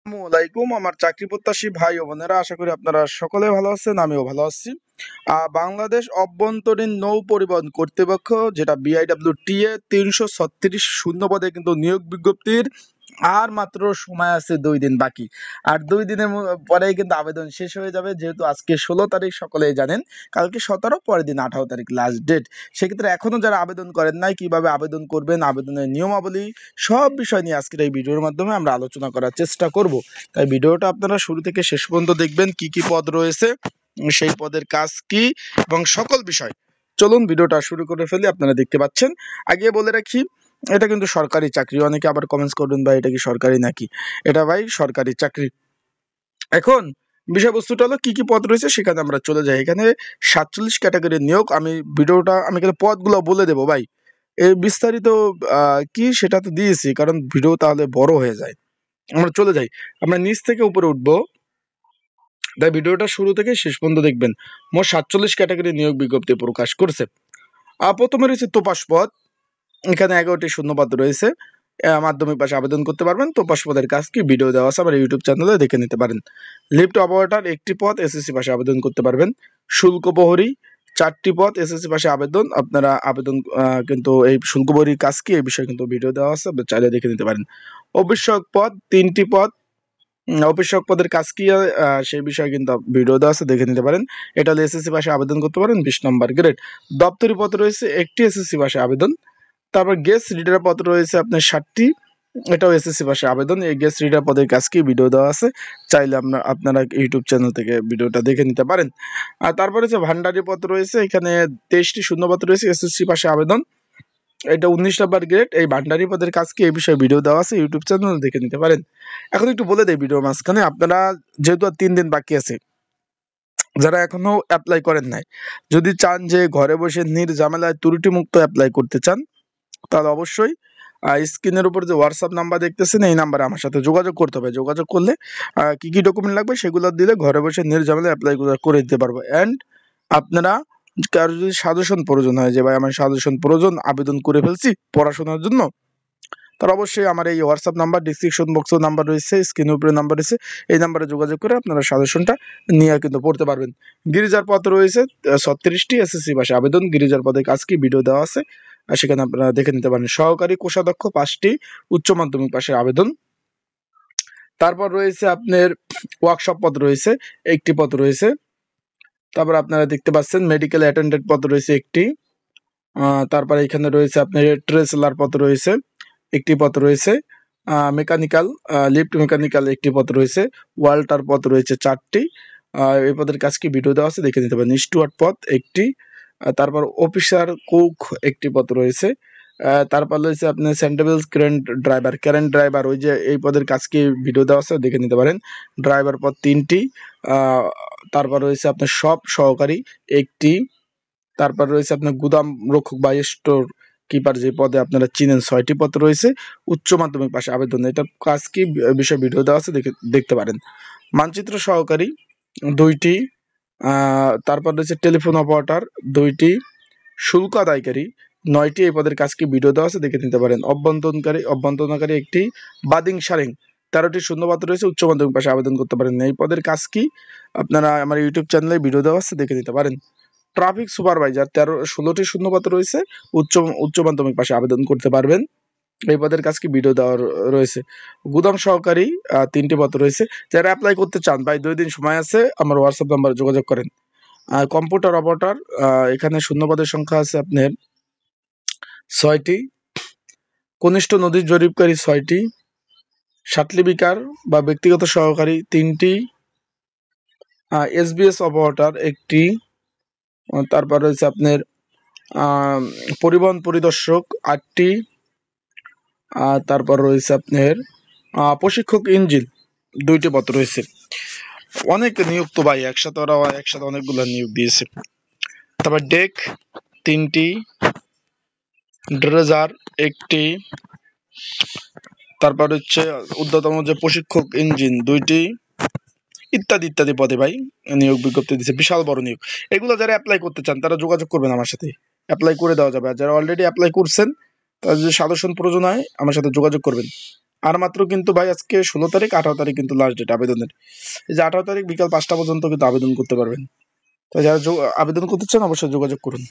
আসসালামু আলাইকুম আমার চাকরি প্রত্যাশী ভাই ও বোনেরা, আশা করি আপনারা সকলে ভালো আছেন। আমিও ভালো আছি। বাংলাদেশ অভ্যন্তরীণ নৌ পরিবহন কর্তৃপক্ষ, যেটা BIWTA 336 শূন্য পদে কিন্তু নিয়োগ বিজ্ঞপ্তির আর মাত্র সময় আছে 2 দিন বাকি। আর 2 দিনের পরেই কিন্তু আবেদন শেষ হয়ে যাবে, যেহেতু আজকে 16 তারিখ সকলেই জানেন, কালকে 17, পরের দিন 18 তারিখ লাস্ট ডেট। সেক্ষেত্রে এখনো যারা আবেদন করেন নাই, কিভাবে আবেদন করবেন, আবেদনের নিয়মাবলী, সব বিষয় নিয়ে আজকের এই ভিডিওর মাধ্যমে আমরা আলোচনা করার চেষ্টা করব। তাই ভিডিওটা আপনারা শুরু থেকে শেষ পর্যন্ত দেখবেন, কি কি পদ রয়েছে, সেই পদের কাজ কি এবং সকল বিষয়। চলুন ভিডিওটা শুরু করে ফেলি। আপনারা দেখতে পাচ্ছেন, আগে বলে রাখি, এটা কিন্তু সরকারি চাকরি। অনেকে আবার কমেন্টস করবেন, ভাই এটা কি সরকারি নাকি? এটা ভাই সরকারি চাকরি। এখন বিষয়বস্তুটা হলো কি কি পদ রয়েছে, সেখানে আমরা চলে যাই। এখানে 47 ক্যাটাগরির নিয়োগ। আমি এখানে পদগুলো বলে দেবো ভাই। এই বিস্তারিত কি সেটা তো দিয়েছি, কারণ ভিডিও তাহলে বড় হয়ে যায়। আমরা চলে যাই, আমরা নিচ থেকে উপরে উঠবো। তাই ভিডিওটা শুরু থেকে শেষ পর্যন্ত দেখবেন। মোট 47 ক্যাটাগরি নিয়োগ বিজ্ঞপ্তি প্রকাশ করছে। প্রথমে রয়েছে তোপাস পদ। এখানে 11টি শূন্যপদ রয়েছে। মাধ্যমিক পাশে আবেদন করতে পারবেন। তোপাস পদের কাজ কি ভিডিও দেওয়া আছে, আমার ইউটিউব চ্যানেলে দেখে নিতে পারেন। লিফট অপারেটর 1টি পদ, SSC পাশে আবেদন করতে পারবেন। শুল্ক প্রহরী 4টি পদ, SSC পাশে আবেদন। আপনারা আবেদন কিন্তু এই শুল্ক প্রহরীর কাজ কি, এই বিষয়ে কিন্তু ভিডিও দেওয়া আছে, আপনি চাইলে দেখে নিতে পারেন। অফিসসহায়ক পদ 3টি পদ। অফিসসহায়ক পদের কাজ কি সেই বিষয়ে কিন্তু ভিডিও দেওয়া আছে, দেখে নিতে পারেন। এটা হলে SSC পাশে আবেদন করতে পারেন, 20 নম্বর গ্রেড। দপ্তরি পদ রয়েছে 1টি, SSC পাশে আবেদন। তারপর গেস্ট রিডার পদ রয়েছে আপনার 60টি, এটাও SSC পাশে আবেদন। এই গেস্ট রিডার পদের কাজ কি ভিডিও দেওয়া আছে, চাইলে আপনারা ইউটিউব চ্যানেল থেকে ভিডিওটা দেখে নিতে পারেন। আর তারপরে যে ভান্ডারি পদ রয়েছে, এখানে 23টি শূন্যপদ রয়েছে, SSC পাশে আবেদন। এটা 19 নম্বর গ্রেড। এই ভান্ডারি পদের কাজ কি, এই বিষয়ে ভিডিও দেওয়া আছে, ইউটিউব চ্যানেল দেখে নিতে পারেন। এখন একটু বলে দেই ভিডিওর মাঝখানে, আপনারা যেহেতু আর 3 দিন বাকি আছে, যারা এখনো অ্যাপ্লাই করেন নাই, যদি চান যে ঘরে বসে নির্ঝামেলায় ত্রুটিমুক্ত অ্যাপ্লাই করতে চান, তাহলে অবশ্যই স্ক্রিনের উপর যে হোয়াটসঅ্যাপ নাম্বার দেখতেছেন, এই নাম্বারে আমার সাথে যোগাযোগ করতে হবে। যোগাযোগ করলে কি কি ডকুমেন্ট লাগবে সেগুলো দিলে ঘরে বসে নির্ঝামেলায় অ্যাপ্লাই করে দিতে পারবো। অ্যান্ড আপনারা, কারো যদি সাজেশন প্রয়োজন হয়, যে ভাই আমার সাজেশন প্রয়োজন, আবেদন করে ফেলছি পড়াশোনার জন্য, তার অবশ্যই আমার এই হোয়াটসঅ্যাপ নাম্বার, ডিসক্রিপশন বক্সে নাম্বার রয়েছে, স্ক্রিনের উপরে নাম্বার রয়েছে, এই নাম্বারে যোগাযোগ করে আপনারা সাজেশনটা নিয়ে কিন্তু পড়তে পারবেন। গিরিজার পদ রয়েছে 36টি, SSC ভাষা আবেদন। গিরিজার পদে কাজ কি ভিডিও দেওয়া আছে, আর সেখানে আপনারা দেখে নিতে পারেন। সহকারী কোষাধ্যক্ষ 5টি, উচ্চ মাধ্যমিক পাশে আবেদন। তারপর রয়েছে আপনার ওয়ার্কশপ পদ রয়েছে 1টি পদ রয়েছে। তারপর আপনারা দেখতে পাচ্ছেন মেডিকেল অ্যাটেন্ডেন্ট পদ রয়েছে 1টি। তারপরে এখানে রয়েছে আপনার ট্রেসেলার পদ রয়েছে 1টি পদ রয়েছে। মেকানিক্যাল লিফট মেকানিক্যাল 1টি পদ রয়েছে। ওয়াল্টার পদ রয়েছে 4টি। এই পদের কাজ কি ভিডিও দেওয়া আছে, দেখে নিতে পারেন। স্টুয়ার্ড পদ 1টি। তারপর অফিসার কুক 1টি পদ রয়েছে। তারপর রয়েছে আপনার সেন্টেবলস ক্রেন ড্রাইভার, ওই যে এই পদের কাজ কি ভিডিও দেওয়া আছে, দেখে নিতে পারেন। ড্রাইভার পদ 3টি। তারপর রয়েছে আপনার সব সহকারী 1টি। তারপর রয়েছে আপনার গুদাম রক্ষক বা স্টোর কিপার, যে পদে আপনারা চিনেন, 6টি পদ রয়েছে। উচ্চ মাধ্যমিক পাশে আবেদন। এটা কাজ কি বিষয় ভিডিও দেওয়া আছে, দেখতে পারেন। মানচিত্র সহকারী 2টি। তারপর রয়েছে টেলিফোন অপারেটর 2টি। শুল্ক আদায়কারী 9টি। এই পদের কাজ কি ভিডিও দেওয়া আছে, দেখে নিতে পারেন। অভ্যন্তরণকারী 1টি। বাদিং সারিং 13টি শূন্যপদ রয়েছে, উচ্চ মাধ্যমিক পাশে আবেদন করতে পারেন। এই পদের কাজ কি আপনারা আমার ইউটিউব চ্যানেলে ভিডিও দেওয়া আছে, দেখে নিতে পারেন। ট্রাফিক সুপারভাইজার 16টি শূন্যপদ রয়েছে, উচ্চ মাধ্যমিক পাশে আবেদন করতে পারবেন। এই পদের কাজ কি ভিডিও দেওয়া রয়েছে। গুদাম সহকারী 3টি পদ রয়েছে। যারা অ্যাপ্লাই করতে চান, ভাই 2 দিন সময় আছে, আমার হোয়াটসঅ্যাপ নাম্বারে যোগাযোগ করেন। কম্পিউটার অপারেটর, এখানে শূন্যপদের সংখ্যা আছে আপনার 6টি। কনিষ্ঠ নদীর জরিপকারী 6টি। সাতলিপিকার বা ব্যক্তিগত সহকারী 3টি। SBS অপারেটর 1টি। তারপর রয়েছে আপনার পরিবহন পরিদর্শক 8টি। তারপর রয়েছে আপনার প্রশিক্ষক ইঞ্জিন 2টি পদ রয়েছে। অনেক নিয়োগ তো ভাই, একসাথে অনেকগুলো নিয়োগ দিয়েছে। তারপর ডেক 3টি। ড্রেজার 1টি। তারপর হচ্ছে ঊর্ধ্বতম যে প্রশিক্ষক ইঞ্জিন 2টি, ইত্যাদি ইত্যাদি পদে ভাই নিয়োগ বিজ্ঞপ্তি দিচ্ছে। বিশাল বড় নিয়োগ। এগুলো যারা অ্যাপ্লাই করতে চান তারা যোগাযোগ করবেন আমার সাথে, অ্যাপ্লাই করে দেওয়া যাবে। আর যারা অলরেডি অ্যাপ্লাই করছেন, তাদের যদি সাজেশন প্রয়োজন হয় আমার সাথে যোগাযোগ করবেন। আর মাত্র কিন্তু ভাই আজকে 16 তারিখ, 18 তারিখ কিন্তু লাস্ট ডেট আবেদনের। এই যে 18 তারিখ বিকাল 5টা পর্যন্ত কিন্তু আবেদন করতে পারবেন। তো যারা আবেদন করতে চান অবশ্যই যোগাযোগ করুন।